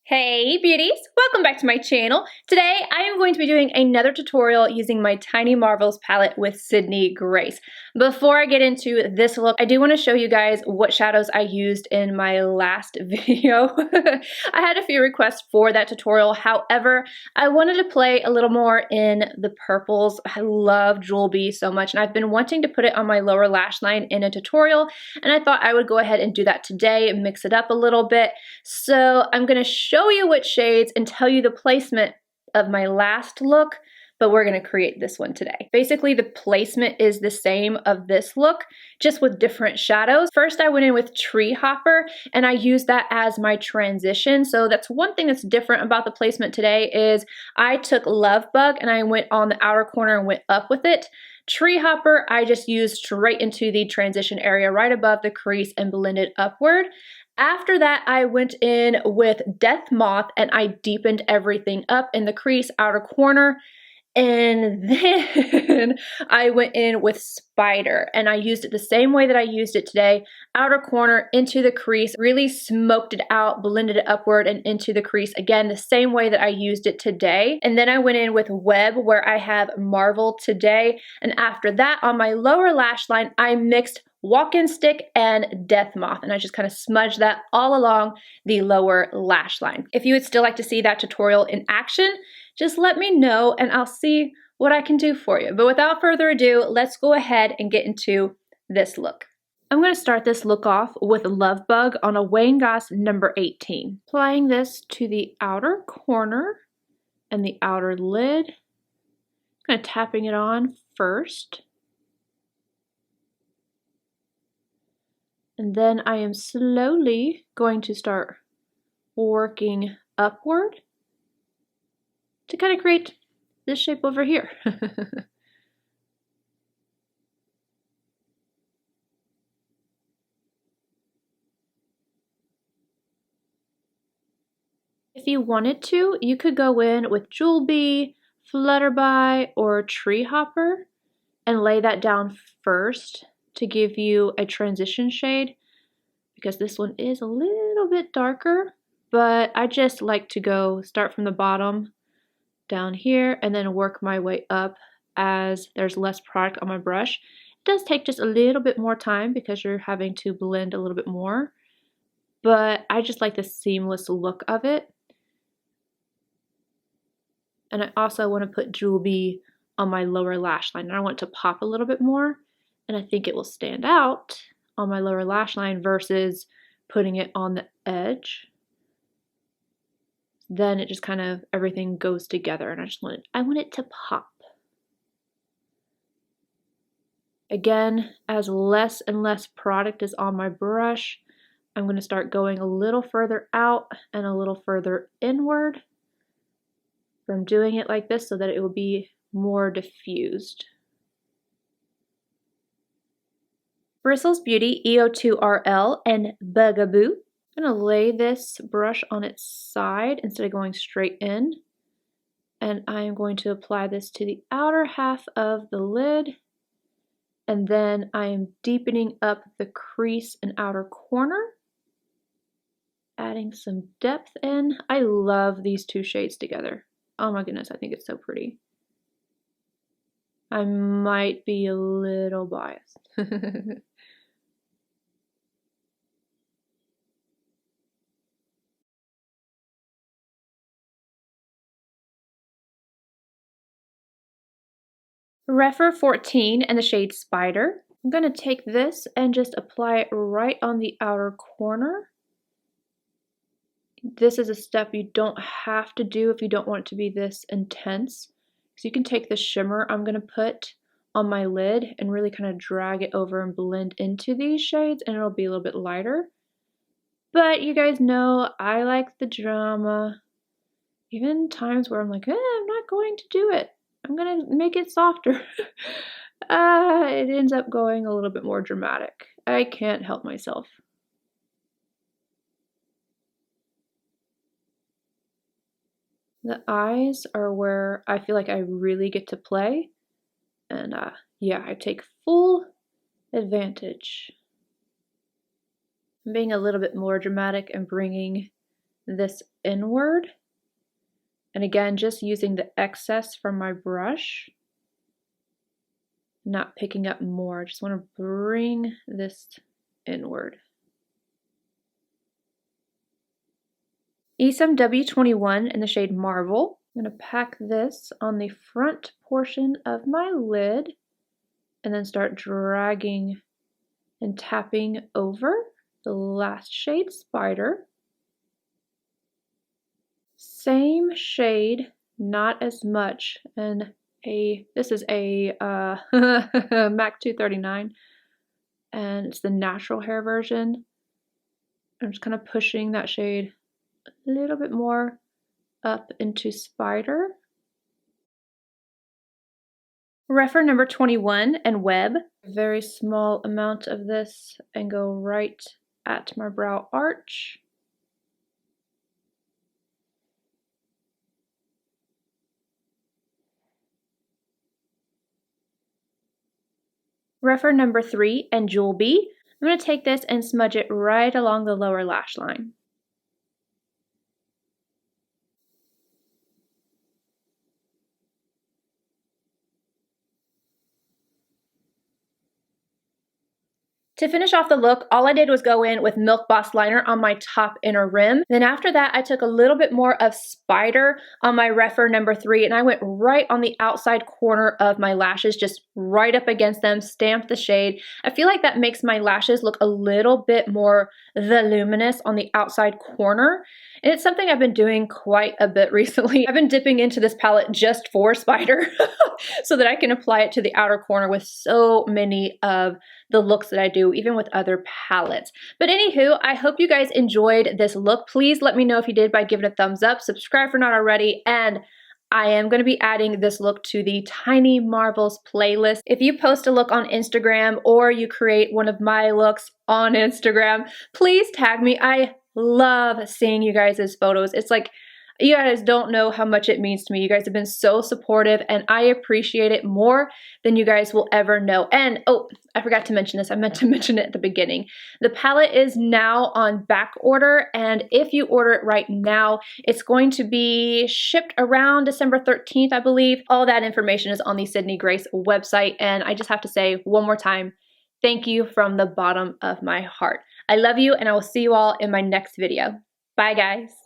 Hey beauties, welcome back to my channel. Today I am going to be doing another tutorial using my Tiny Marvels palette with Sydney Grace. Before I get into this look, I do want to show you guys what shadows I used in my last video. I had a few requests for that tutorial, however, I wanted to play a little more in the purples. I love Jewel Bee so much and I've been wanting to put it on my lower lash line in a tutorial, and I thought I would go ahead and do that today and mix it up a little bit. So I'm going to show you which shades and tell you the placement of my last look, but we're going to create this one today. Basically, the placement is the same of this look, just with different shadows. First, I went in with Tree Hopper, and I used that as my transition. So that's one thing that's different about the placement today is I took Love Bug and I went on the outer corner and went up with it. Tree Hopper, I just used straight into the transition area right above the crease and blended upward. After that, I went in with Death Moth and I deepened everything up in the crease, outer corner. And then I went in with Spider and I used it the same way that I used it today, outer corner into the crease, really smoked it out, blended it upward and into the crease again, the same way that I used it today. And then I went in with Web where I have Marvel today. And after that, on my lower lash line, I mixed Walk-In Stick and Death Moth, and I just kind of smudged that all along the lower lash line. If you would still like to see that tutorial in action, just let me know and I'll see what I can do for you. But without further ado, let's go ahead and get into this look. I'm going to start this look off with Love Bug on a Wayne Goss number 18. Applying this to the outer corner and the outer lid. Kind of tapping it on first. And then I am slowly going to start working upward to kind of create this shape over here. If you wanted to, you could go in with Jewel Bee, Flutterby, or Tree Hopper and lay that down first to give you a transition shade, because this one is a little bit darker, but I just like to start from the bottom down here and then work my way up as there's less product on my brush. It does take just a little bit more time because you're having to blend a little bit more, but I just like the seamless look of it. And I also want to put Jewel Bee on my lower lash line, and I want it to pop a little bit more, and I think it will stand out on my lower lash line versus putting it on the edge. Then it just kind of, everything goes together, and I want it to pop. Again, as less and less product is on my brush, I'm going to start going a little further out and a little further inward from doing it like this so that it will be more diffused. Bristles Beauty EO2RL and Bugaboo. I'm going to lay this brush on its side instead of going straight in. And I am going to apply this to the outer half of the lid. And then I am deepening up the crease and outer corner. Adding some depth in. I love these two shades together. Oh my goodness, I think it's so pretty. I might be a little biased. REPHR 14 and the shade Spider. I'm going to take this and just apply it right on the outer corner. This is a step you don't have to do if you don't want it to be this intense. So you can take the shimmer I'm going to put on my lid and really kind of drag it over and blend into these shades, and it'll be a little bit lighter. But you guys know I like the drama. Even times where I'm like, I'm not going to do it. I'm going to make it softer. It ends up going a little bit more dramatic. I can't help myself. The eyes are where I feel like I really get to play. And yeah, I take full advantage. I'm being a little bit more dramatic and bringing this inward. And again, just using the excess from my brush, not picking up more. Just want to bring this inward. Esam W21 in the shade Marble. I'm going to pack this on the front portion of my lid and then start dragging and tapping over the last shade, Spider. Same shade, not as much, and this is a MAC 239, and it's the natural hair version. I'm just kind of pushing that shade a little bit more up into Spider. REPHR number 21 and Web. Very small amount of this and go right at my brow arch. REPHR number 3 and Jewel B. I'm going to take this and smudge it right along the lower lash line. To finish off the look, all I did was go in with Milk Boss liner on my top inner rim. Then after that, I took a little bit more of Spider on my REPHR number 3, and I went right on the outside corner of my lashes, just right up against them, stamped the shade. I feel like that makes my lashes look a little bit more voluminous on the outside corner. And it's something I've been doing quite a bit recently. I've been dipping into this palette just for Spider so that I can apply it to the outer corner with so many of the looks that I do, even with other palettes. But anywho, I hope you guys enjoyed this look. Please let me know if you did by giving a thumbs up, subscribe for not already, and I am going to be adding this look to the Tiny Marvels playlist. If you post a look on Instagram or you create one of my looks on Instagram, please tag me. I love seeing you guys' photos. It's like, you guys don't know how much it means to me. You guys have been so supportive and I appreciate it more than you guys will ever know. And oh, I forgot to mention this. I meant to mention it at the beginning. The palette is now on back order, and if you order it right now, it's going to be shipped around December 13th, I believe. All that information is on the Sydney Grace website, and I just have to say one more time, thank you from the bottom of my heart. I love you, and I will see you all in my next video. Bye, guys.